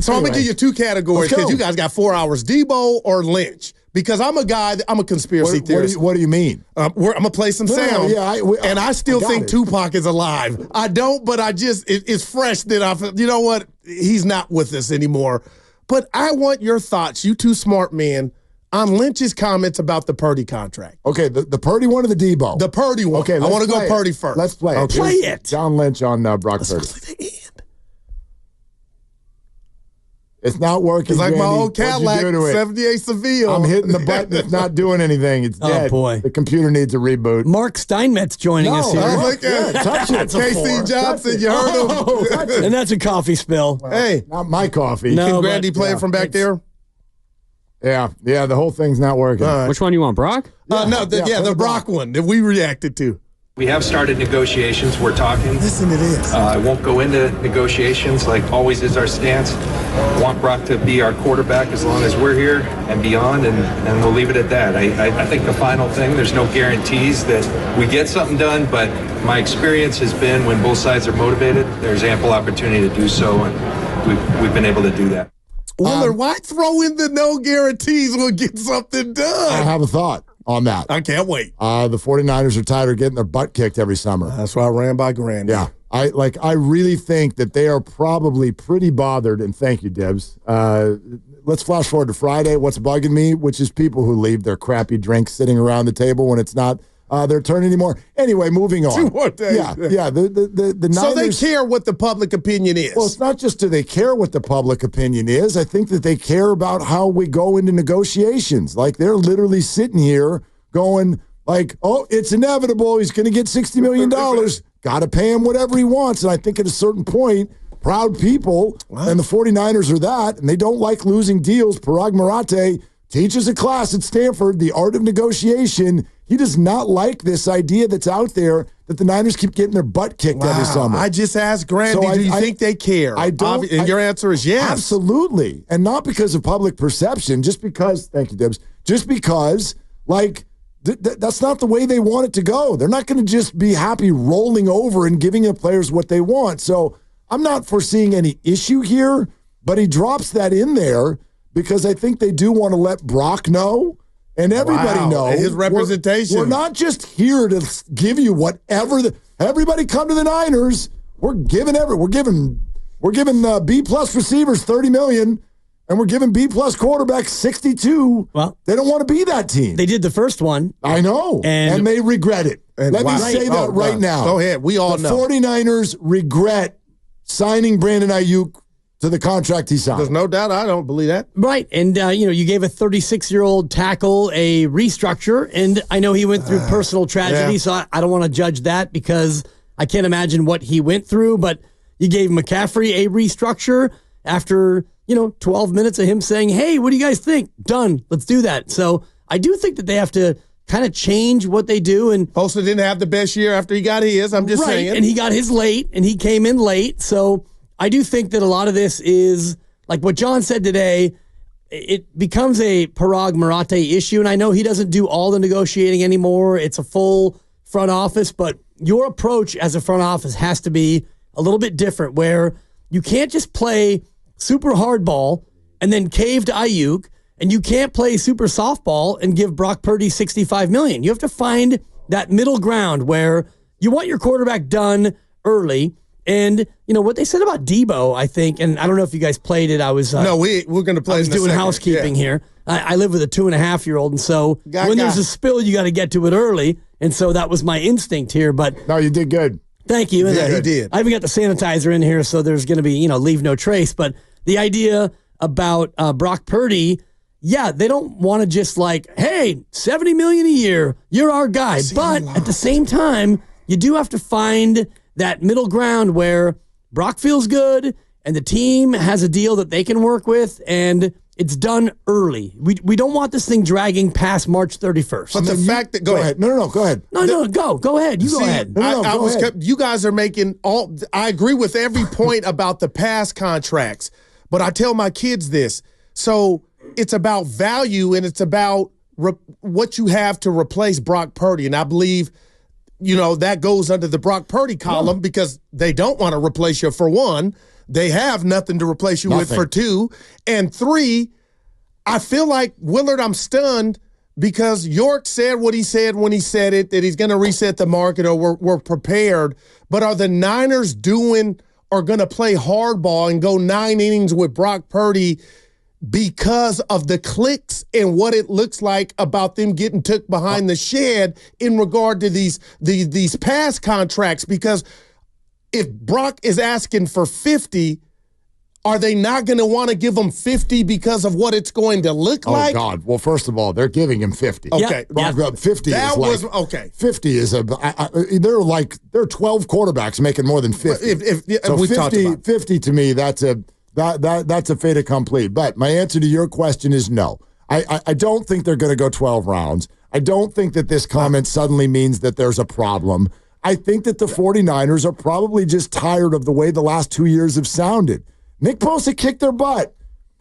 So I'm going to give you two categories because you guys got 4 hours, Deebo or Lynch. Because I'm a conspiracy theorist. What do you mean? I'm going to play some sound. And I still think Tupac is alive. I don't, but it's fresh that you know what? He's not with us anymore. But I want your thoughts, you two smart men, on Lynch's comments about the Purdy contract. Okay, the Purdy one or the Deebo? The Purdy one. Okay, I want to go Purdy first. Let's play it. Play it. John Lynch on Brock Purdy. It's not working. It's like Randy. my old Cadillac, 78 Seville. I'm hitting the button. It's not doing anything. It's dead. Oh, boy. The computer needs a reboot. Mark Steinmetz joining us here. Touch it. KC Johnson, you heard him. And that's a coffee spill. Well, hey. Not my coffee. No, Can Grandy play it from back there? Yeah, the whole thing's not working. Which one you want, Brock? The Brock one that we reacted to. We have started negotiations. We're talking. Listen to this. I won't go into negotiations like always is our stance. I want Brock to be our quarterback as long as we're here and beyond, and we'll leave it at that. I think the final thing, there's no guarantees that we get something done, but my experience has been when both sides are motivated, there's ample opportunity to do so, and we've been able to do that. Willard, why throw in the no guarantees we'll get something done? I have a thought on that. I can't wait. The 49ers are tired of getting their butt kicked every summer. That's why I ran by Grandy. Yeah. I really think that they are probably pretty bothered, and thank you, Dibs. Let's flash forward to Friday. What's bugging me, which is people who leave their crappy drinks sitting around the table when it's not their turn anymore. Anyway, moving on. 2 more days. Yeah. The Niners. So they care what the public opinion is. Well, it's not just do they care what the public opinion is. I think that they care about how we go into negotiations. Like, they're literally sitting here going like, oh, it's inevitable. He's going to get $60 million. Got to pay him whatever he wants. And I think at a certain point, proud people, and the 49ers are that, and they don't like losing deals. Parag Marathe teaches a class at Stanford, the art of negotiation. He does not like this idea that's out there that the Niners keep getting their butt kicked every summer. I just asked Grandy, do you think they care? I don't. And your answer is yes. Absolutely. And not because of public perception, just because, thank you, Dibs, just because, like, that's not the way they want it to go. They're not going to just be happy rolling over and giving the players what they want. So I'm not foreseeing any issue here, but he drops that in there because I think they do want to let Brock know and everybody know. His representation. We're not just here to give you whatever. Everybody come to the Niners. We're giving B+ receivers $30 million. And we're giving B+ quarterbacks 62. Well, they don't want to be that team. They did the first one. I know. And they regret it. Let me say that right now. Go ahead. We all know. The 49ers regret signing Brandon Aiyuk to the contract he signed. There's no doubt. I don't believe that. Right. And, you gave a 36-year-old tackle a restructure. And I know he went through personal tragedy, so I don't want to judge that because I can't imagine what he went through. But you gave McCaffrey a restructure after 12 minutes of him saying, hey, what do you guys think? Done. Let's do that. So I do think that they have to kind of change what they do. And Bosa didn't have the best year after he got his. I'm just saying. And he got his late, and he came in late. So I do think that a lot of this is, like what John said today, it becomes a Parag Marathe issue. And I know he doesn't do all the negotiating anymore. It's a full front office. But your approach as a front office has to be a little bit different, where you can't just play super hardball and then cave to Aiyuk, and you can't play super softball and give Brock Purdy $65 million. You have to find that middle ground where you want your quarterback done early. And what they said about Deebo, I think, and I don't know if you guys played it. I was no, we're going to play. I was doing housekeeping here. I live with a 2.5-year-old, and so when there's a spill, you got to get to it early. And so that was my instinct here. But no, you did good. Thank you. Yeah, he did. I even got the sanitizer in here, so there's going to be leave no trace. But the idea about Brock Purdy, they don't want to just like, hey, $70 million a year, you're our guy. But at the same time, you do have to find that middle ground where Brock feels good and the team has a deal that they can work with, and it's done early. We don't want this thing dragging past March 31st. But the fact that go ahead. No, go ahead. No, go ahead. Go ahead. Go ahead. You guys are making all. I agree with every point about the past contracts, but I tell my kids this. So it's about value, and it's about what you have to replace Brock Purdy, and I believe that goes under the Brock Purdy column because they don't want to replace you for one. They have nothing to replace you with for 2. And 3, I feel like, Willard, I'm stunned because York said what he said when he said it, that he's going to reset the market or we're prepared. But are the Niners going to play hardball and go 9 innings with Brock Purdy because of the clicks and what it looks like about them getting took behind the shed in regard to these pass contracts? Because if Brock is asking for 50, are they not going to want to give him 50 because of what it's going to look like? Oh, God. Well, first of all, they're giving him 50. Okay. Yeah. 50 that is was, like, okay. 50 is there are 12 quarterbacks making more than 50. So we 50 to me, that's a fait accompli. But my answer to your question is no. I don't think they're going to go 12 rounds. I don't think that this comment suddenly means that there's a problem. I think that the 49ers are probably just tired of the way the last 2 years have sounded. Nick Bosa kicked their butt.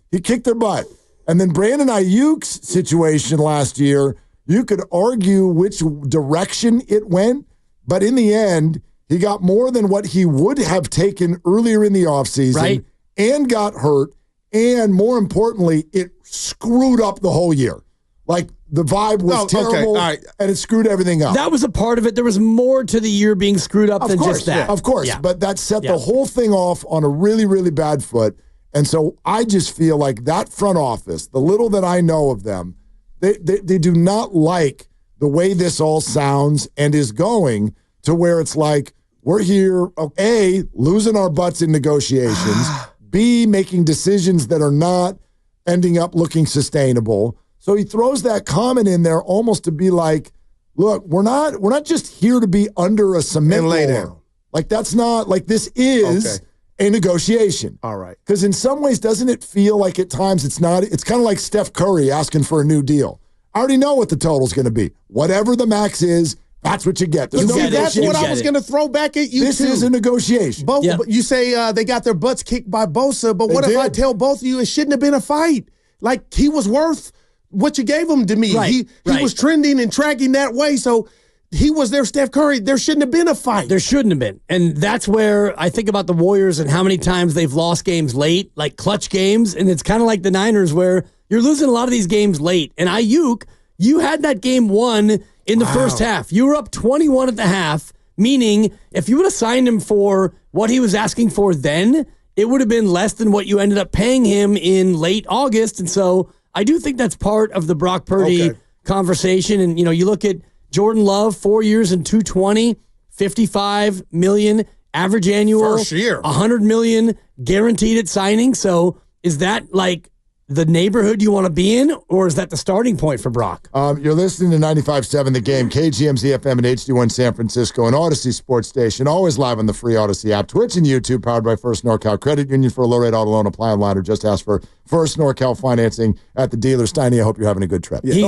He kicked their butt. And then Brandon Aiyuk's situation last year, you could argue which direction it went, but in the end, he got more than what he would have taken earlier in the offseason, right, and got hurt, and more importantly, it screwed up the whole year. Like, the vibe was terrible, and it screwed everything up. That was a part of it. There was more to the year being screwed up than just that. Of course, but that set the whole thing off on a really, really bad foot. And so I just feel like that front office, the little that I know of them, they do not like the way this all sounds and is going to where it's like, we're here, A, losing our butts in negotiations, B, making decisions that are not ending up looking sustainable. So he throws that comment in there almost to be like, look, we're not just here to be under a cement roller. Like, that's not, like, this is a negotiation. All right. Because in some ways, doesn't it feel like at times it's not? It's kind of like Steph Curry asking for a new deal. I already know what the total's going to be. Whatever the max is, that's what you get. That's what I was going to throw back at you, This is a negotiation. But you say they got their butts kicked by Bosa, but what if I tell both of you it shouldn't have been a fight? Like, he was worth what you gave him to me. Right, he was trending and tracking that way, so he was their Steph Curry. There shouldn't have been a fight. There shouldn't have been. And that's where I think about the Warriors and how many times they've lost games late, like clutch games, and it's kind of like the Niners where you're losing a lot of these games late. And Aiyuk, you had that game won in the first half. You were up 21 at the half, meaning if you would have signed him for what he was asking for then, it would have been less than what you ended up paying him in late August. And so I do think that's part of the Brock Purdy conversation. And, you look at Jordan Love, 4 years and $220, $55 million average annual. First year. $100 million guaranteed at signing. So is that like the neighborhood you want to be in, or is that the starting point for Brock? You're listening to 95.7 The Game, KGMZ FM and HD1 San Francisco, and Odyssey Sports Station, always live on the free Odyssey app, Twitch and YouTube, powered by First NorCal Credit Union. For a low-rate auto loan, apply online or just ask for First NorCal financing at the dealer. Steiny, I hope you're having a good trip. He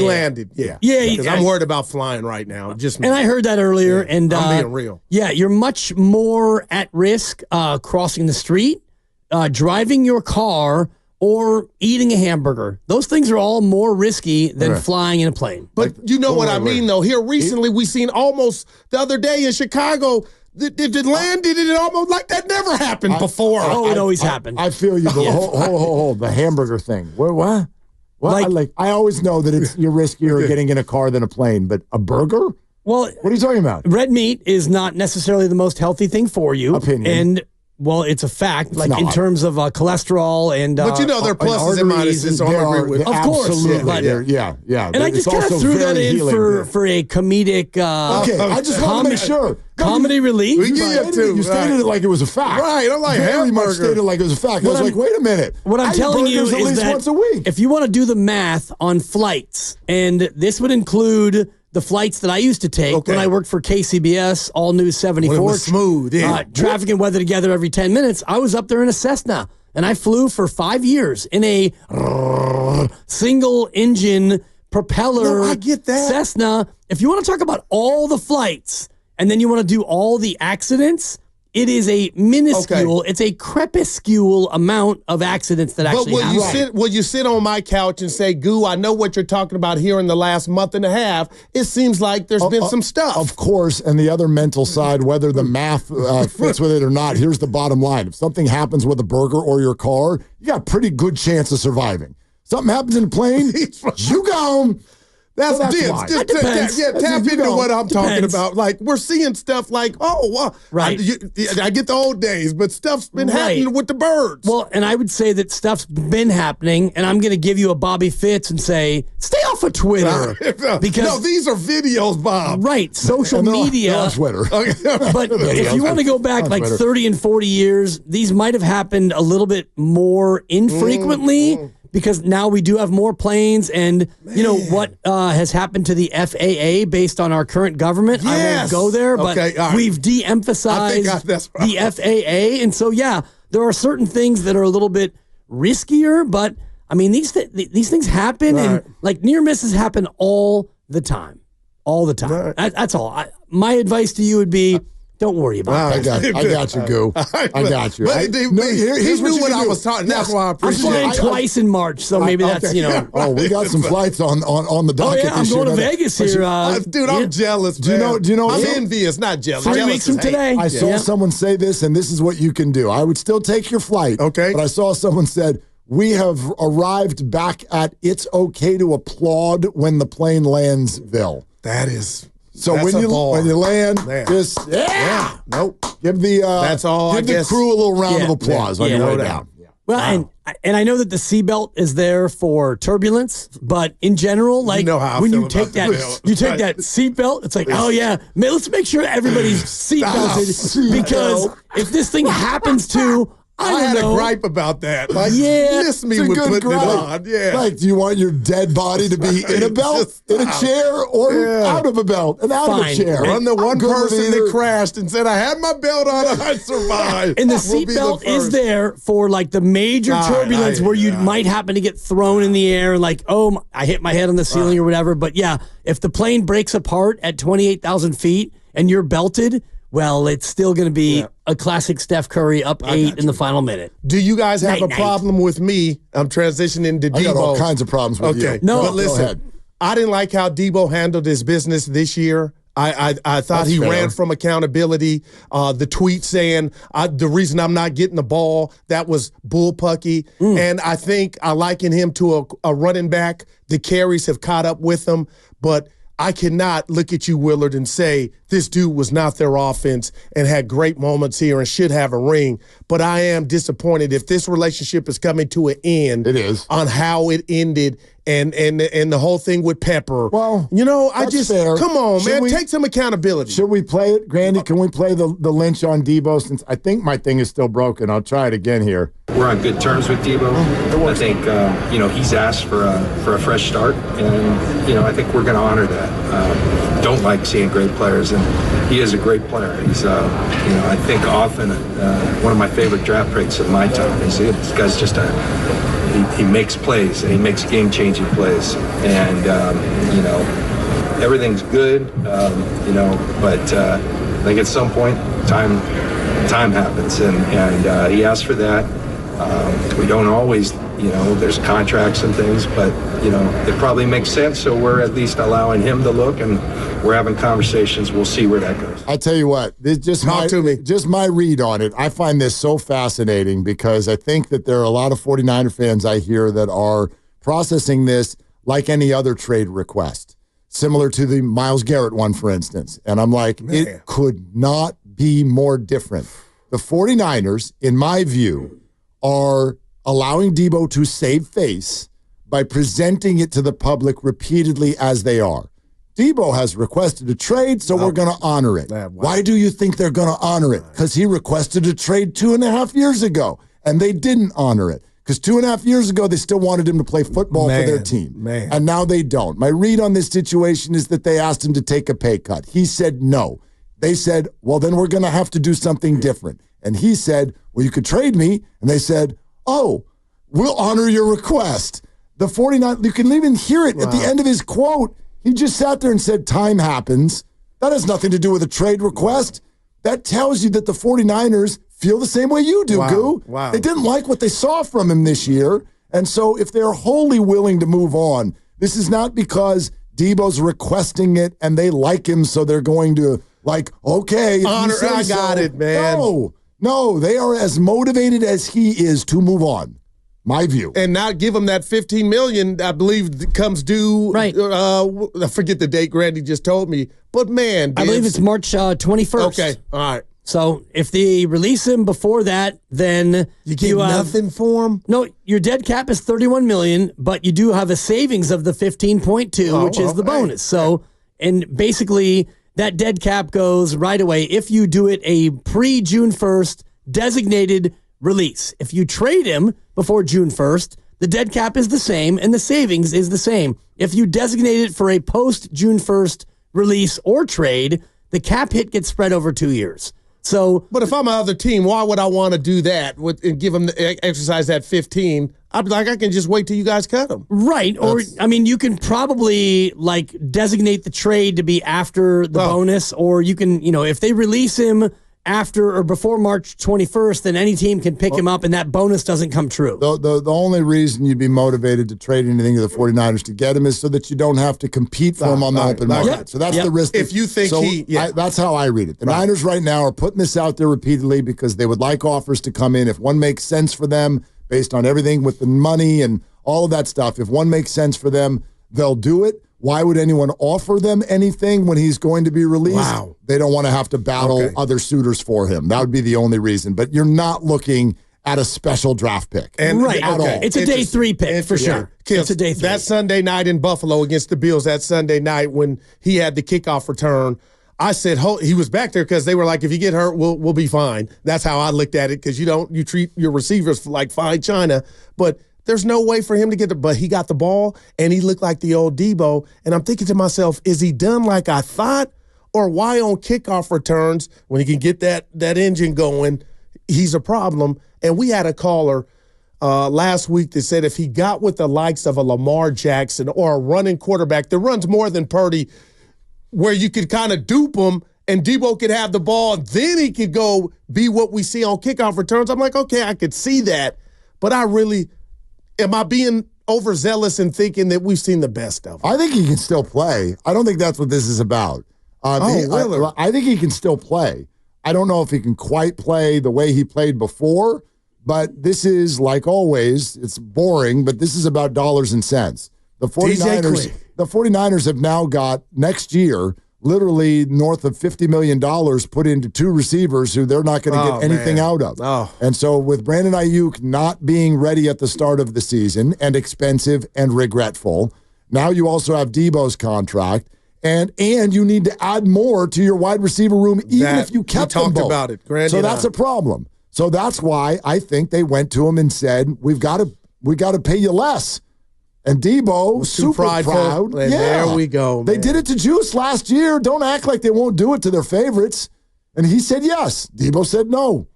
landed. Yeah. Because I'm worried about flying right now. Just me. And I heard that earlier. And I'm being real. Yeah, you're much more at risk crossing the street, driving your car, or eating a hamburger. Those things are all more risky than flying in a plane. But you know what I mean, though. Here recently, we seen almost the other day in Chicago, it landed and it almost like that never happened before. It always happened. I feel you. But hold. The hamburger thing. What? I always know that you're riskier getting in a car than a plane, but a burger? Well, what are you talking about? Red meat is not necessarily the most healthy thing for you. Opinion. And well, it's a fact, in terms of cholesterol and but there are pluses and minuses, so I agree with Of course. Absolutely. Yeah. And I just kind of threw that in for a comedic I just want to make sure. Comedy relief. You stated it like it was a fact. Right. I'm like, very much stated like it was a fact. I was like, wait a minute. What I'm telling you at is least that once a week. If you want to do the math on flights, and this would include the flights that I used to take when I worked for KCBS, All News 74. When it was smooth, traffic and weather together every 10 minutes. I was up there in a Cessna, and I flew for 5 years in a single-engine propeller I get that. Cessna. If you want to talk about all the flights, and then you want to do all the accidents, it is a minuscule, it's a crepuscule amount of accidents that actually happen. Will you sit on my couch and say, Goo, I know what you're talking about here in the last month and a half. It seems like there's been some stuff. Of course, and the other mental side, whether the math fits with it or not, here's the bottom line. If something happens with a burger or your car, you got a pretty good chance of surviving. Something happens in a plane, you go. That's why. Tap into what I'm talking about. Like, we're seeing stuff like, right. I get the old days, but stuff's been happening with the birds. Well, and I would say that stuff's been happening, and I'm going to give you a Bobby Fitz and say, stay off of Twitter. Because these are videos, Bob. Right, social media. They're on Twitter. But if you want to go back like 30 and 40 years, these might have happened a little bit more infrequently. Because now we do have more planes, and you know what has happened to the FAA based on our current government. Yes. I won't go there, but we've de-emphasized the FAA, and so there are certain things that are a little bit riskier. But I mean, these things happen, and like near misses happen all the time, That's all. My advice to you would be. Don't worry about it. I got you, Goo. I got you. But he knew what I was talking. That's why I appreciate it. I'm flying twice in March, so maybe that's, we got some flights on the docket. I'm going to Vegas here. Dude, I'm jealous, man. Do you know? I'm envious, not jealous. 3 weeks from today. I saw someone say this, and this is what you can do. I would still take your flight. Okay. But I saw someone said, we have arrived back at it's okay to applaud when the plane landsville. That is... So when you land, just nope. Give the that's all. Give the crew a little round of applause on your way down. Well, and I know that the seatbelt is there for turbulence, but in general, like when you take that seatbelt, it's like, oh yeah, man, let's make sure everybody's seatbelted because if this thing happens to. I had a gripe about that. Like, miss me with putting it on. Yeah. Like, do you want your dead body to be in a belt, in a chair, or out of a belt and out of a chair? I'm the one person that crashed and said, I had my belt on, I survived. And the seatbelt is there for like the major turbulence where you might happen to get thrown in the air, like, I hit my head on the ceiling or whatever. But yeah, if the plane breaks apart at 28,000 feet and you're belted, well, it's still going to be a classic Steph Curry up 8 in the final minute. Do you guys have a problem with me? I'm transitioning to Deebo. I got all kinds of problems with you. No, but listen, I didn't like how Deebo handled his business this year. I thought he ran from accountability. The tweet saying the reason I'm not getting the ball, that was bullpucky. And I think I liken him to a running back. The carries have caught up with him, but I cannot look at you, Willard, and say this dude was not their offense and had great moments here and should have a ring. But I am disappointed if this relationship is coming to an end. It is. On how it ended and the whole thing with Pepper. Well, I just come on, man, take some accountability. Should we play it, Grandy? Can we play the Lynch on Deebo? Since I think my thing is still broken, I'll try it again here. We're on good terms with Deebo. I think he's asked for a fresh start, and I think we're going to honor that. Don't like seeing great players, and he is a great player. He's I think often one of my favorite draft picks of my time. This guy's just he makes plays and he makes game-changing plays, and everything's good, but I think at some point time happens, and he asked for that. We don't always, there's contracts and things, but it probably makes sense. So we're at least allowing him to look, and we're having conversations. We'll see where that goes. I tell you what, this just my read on it. I find this so fascinating because I think that there are a lot of 49er fans I hear that are processing this like any other trade request, similar to the Myles Garrett one, for instance. And I'm like, it could not be more different. The 49ers, in my view, are allowing Deebo to save face by presenting it to the public repeatedly as they are. Deebo has requested a trade, so we're going to honor it. Why do you think they're going to honor it? Because he requested a trade 2.5 years ago, and they didn't honor it. Because 2.5 years ago, they still wanted him to play football for their team. And now they don't. My read on this situation is that they asked him to take a pay cut. He said no. They said, well, then we're going to have to do something different. And he said, well, you could trade me. And they said, oh, we'll honor your request. The 49, you can even hear it at the end of his quote. He just sat there and said, time happens. That has nothing to do with a trade request. that tells you that the 49ers feel the same way you do, Goo. Wow. They didn't like what they saw from him this year. And so if they're wholly willing to move on, this is not because Deebo's requesting it and they like him, so they're going to, like, okay. Honor, I got it, man. No, they are as motivated as he is to move on. My view. And not give him that $15 million, I believe, comes due. Right. I forget the date Grandy just told me. But, man. I believe it's March 21st. Okay. All right. So if they release him before that, then you get nothing for him? No, your dead cap is $31 million, but you do have a savings of the 15.2, which is the bonus. So, and basically that dead cap goes right away if you do it a pre-June 1st designated release. If you trade him before June 1st, the dead cap is the same and the savings is the same. If you designate it for a post-June 1st release or trade, the cap hit gets spread over 2 years. So, but if I'm another team, why would I want to do that and give them exercise that 15? I'd be like, I can just wait till you guys cut them. Right. Or, I mean, you can probably like designate the trade to be after the bonus, or you can, if they release him after or before March 21st, then any team can pick him up and that bonus doesn't come true. The only reason you'd be motivated to trade anything to the 49ers to get him is so that you don't have to compete for him on the open market. Yep. So that's the risk. If you think that's how I read it. The Niners right now are putting this out there repeatedly because they would like offers to come in. If one makes sense for them based on everything with the money and all of that stuff, if one makes sense for them, they'll do it. Why would anyone offer them anything when he's going to be released? Wow. They don't want to have to battle other suitors for him. That would be the only reason. But you're not looking at a special draft pick. At all. It's a day 3 pick for sure. It's a day 3. That Sunday night in Buffalo against the Bills, that Sunday night when he had the kickoff return, I said he was back there because they were like, if you get hurt, we'll be fine. That's how I looked at it because you treat your receivers like fine china. But there's no way for him to get but he got the ball, and he looked like the old Deebo. And I'm thinking to myself, is he done like I thought? Or why on kickoff returns, when he can get that engine going, he's a problem? And we had a caller last week that said if he got with the likes of a Lamar Jackson or a running quarterback that runs more than Purdy, where you could kind of dupe him and Deebo could have the ball, then he could go be what we see on kickoff returns. I'm like, okay, I could see that. But am I being overzealous in thinking that we've seen the best of him? I think he can still play. I don't think that's what this is about. Really? I think he can still play. I don't know if he can quite play the way he played before, but this is, like always, it's boring, but this is about dollars and cents. The 49ers have now got, next year, literally north of $50 million put into 2 receivers who they're not going to get anything out of. And so with Brandon Aiyuk not being ready at the start of the season and expensive and regretful, now you also have Deebo's contract, and you need to add more to your wide receiver room even if you kept them both. We talked about it, Grandy. So that's a problem. So that's why I think they went to him and said, we got to pay you less. And Deebo was super proud. And there we go, man. They did it to Juice last year. Don't act like they won't do it to their favorites. And he said yes. Deebo said no.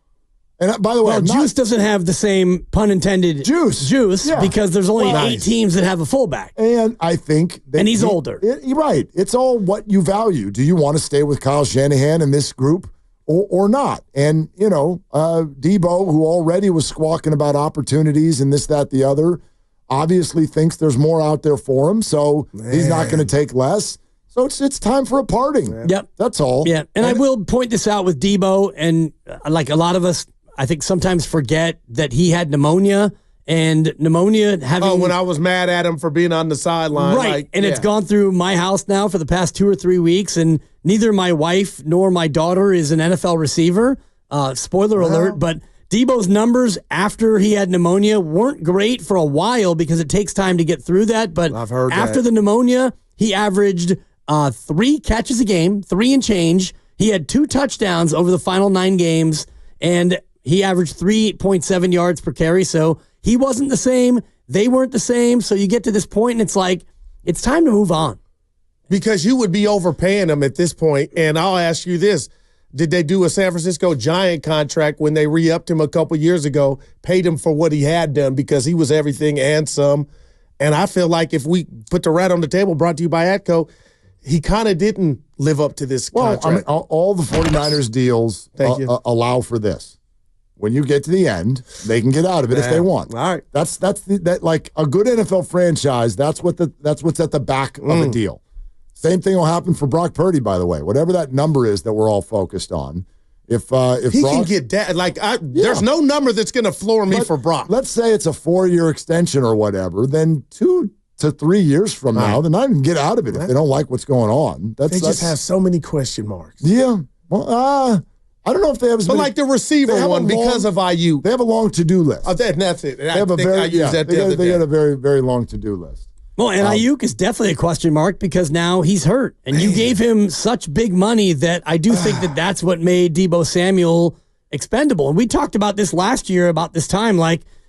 And by the way, Juice doesn't have the same pun intended juice because there's only 8 teams that have a fullback. And I think and he's older. Right. It's all what you value. Do you want to stay with Kyle Shanahan and this group or not? And, Deebo, who already was squawking about opportunities and this, that, the other, obviously thinks there's more out there for him, so he's not going to take less. So it's time for a parting. Yep. That's all. Yeah, and I will point this out with Deebo, and like a lot of us, I think sometimes forget that he had pneumonia, and pneumonia having... when I was mad at him for being on the sideline. Right, it's gone through my house now for the past 2 or 3 weeks, and neither my wife nor my daughter is an NFL receiver. Spoiler alert, but... Deebo's numbers after he had pneumonia weren't great for a while because it takes time to get through that. But I've heard after the pneumonia, he averaged 3 catches a game, 3 and change. He had 2 touchdowns over the final 9 games, and he averaged 3.7 yards per carry. So he wasn't the same. They weren't the same. So you get to this point, and it's like, it's time to move on. Because you would be overpaying him at this point. And I'll ask you this. Did they do a San Francisco Giant contract when they re-upped him a couple years ago, paid him for what he had done because he was everything and some? And I feel like if we put the rat on the table, brought to you by Atco, he kind of didn't live up to this contract? I mean, all the 49ers deals allow for this. When you get to the end, they can get out of it if they want. All right. That's like a good NFL franchise. That's what's at the back of a deal. Same thing will happen for Brock Purdy, by the way. Whatever that number is that we're all focused on. If he can get that, there's no number that's going to floor me for Brock. Let's say it's a 4-year extension or whatever. Then 2 to 3 years from now, then I can get out of it if they don't like what's going on. They just have so many question marks. Yeah. Well, I don't know if they have as many. But like the receiver one because of Aiyuk. They have a long to-do list. That's it. They have they got a very, very long to-do list. Well, and Aiyuk is definitely a question mark because now he's hurt. And you gave him such big money that I do think that's what made Deebo Samuel expendable. And we talked about this last year about this time.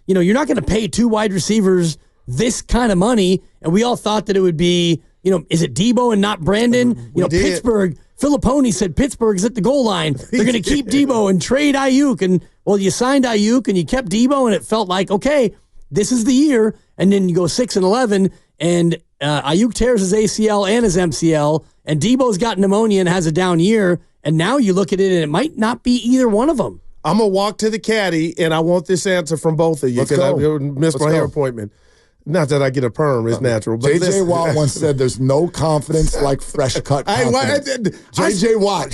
You're not going to pay 2 wide receivers this kind of money. And we all thought that it would be, is it Deebo and not Brandon? Pittsburgh. Filipponi said Pittsburgh is at the goal line. They're going to keep Deebo and trade Aiyuk. And, you signed Aiyuk and you kept Deebo, and it felt like, okay, this is the year. And then you go 6-11, and Aiyuk tears his ACL and his MCL, and Deebo's got pneumonia and has a down year. And now you look at it, and it might not be either one of them. I'm going to walk to the caddy, and I want this answer from both of you because I missed my hair appointment. Not that I get a perm, it's natural. But J.J. Watt once said there's no confidence like fresh-cut confidence. J.J. Watt.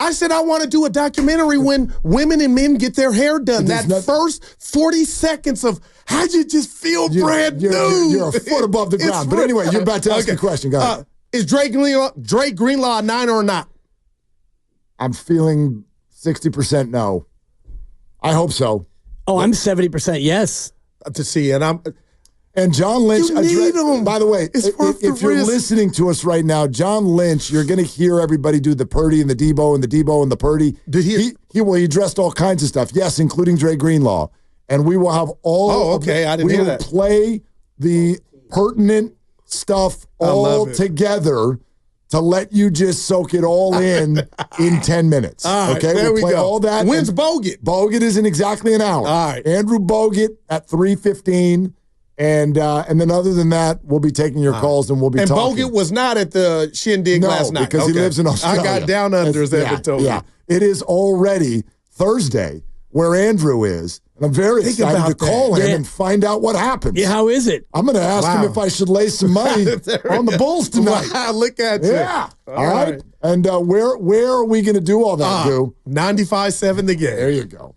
I said I want to do a documentary when women and men get their hair done. First 40 seconds of how'd you just feel brand new? You're a foot above the ground. But anyway, you're about to ask a question. Go ahead. Is Drake Greenlaw a Niner or not? I'm feeling 60% no. I hope so. Oh, I'm 70% yes. To see, and John Lynch, by the way, if you're listening to us right now, John Lynch, you're going to hear everybody do the Purdy and the Deebo and the Deebo and the Purdy. He addressed all kinds of stuff, yes, including Dre Greenlaw. And we will have all I didn't hear that. We will play the pertinent stuff all together to let you just soak it all in 10 minutes. All right, okay, there we play go. all that. When's Bogut? Bogut is in exactly an hour. All right. Andrew Bogut at 3:15. And then other than that, we'll be taking your calls and we'll be talking. And Bogut was not at the shindig last night. Because he lives in Australia. I got down under as Evan told me. It is already Thursday where Andrew is. And I'm very excited to call him and find out what happens. Yeah, how is it? I'm going to ask him if I should lay some money on the Bulls tonight. Wow, look at you. Yeah. All right. And where are we going to do all that, Drew? 95.7 The Game. There you go.